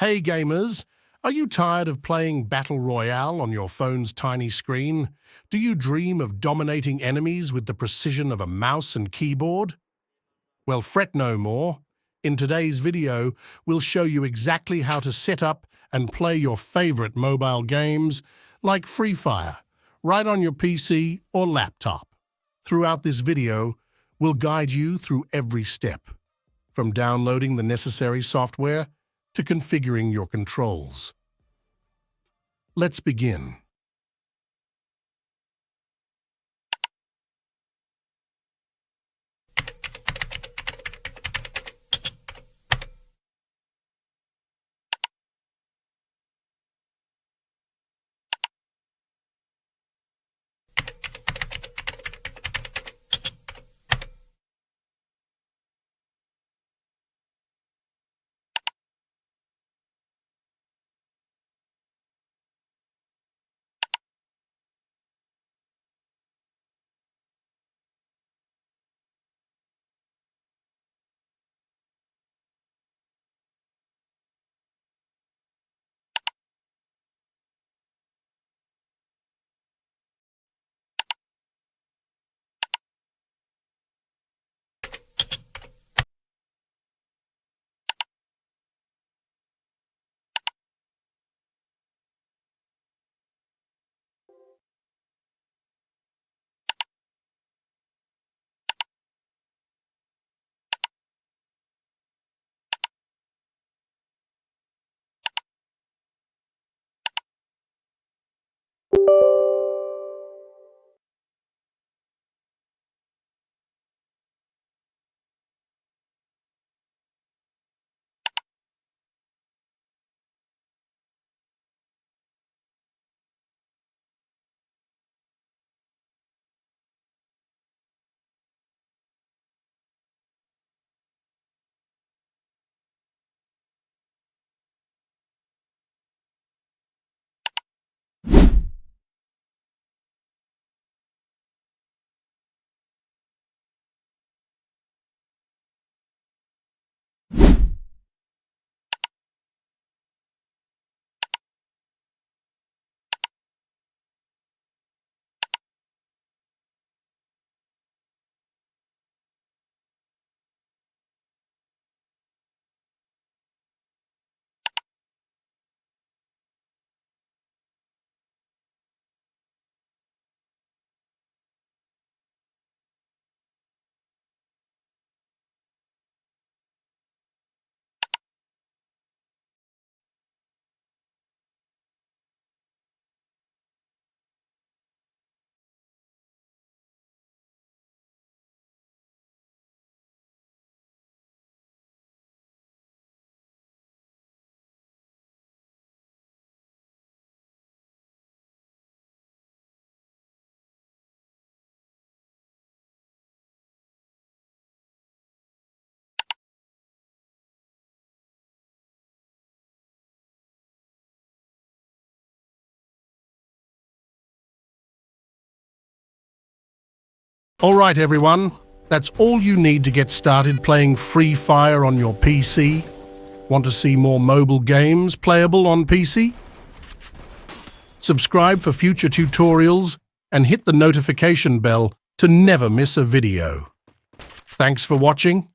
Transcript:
Hey gamers, are you tired of playing Battle Royale on your phone's tiny screen? Do you dream of dominating enemies with the precision of a mouse and keyboard? Well, fret no more. In today's video, we'll show you exactly how to set up and play your favorite mobile games like Free Fire, right on your PC or laptop. Throughout this video, we'll guide you through every step, from downloading the necessary software to configuring your controls. Let's begin. Alright everyone, that's all you need to get started playing Free Fire on your PC. Want to see more mobile games playable on PC? Subscribe for future tutorials and hit the notification bell to never miss a video. Thanks for watching.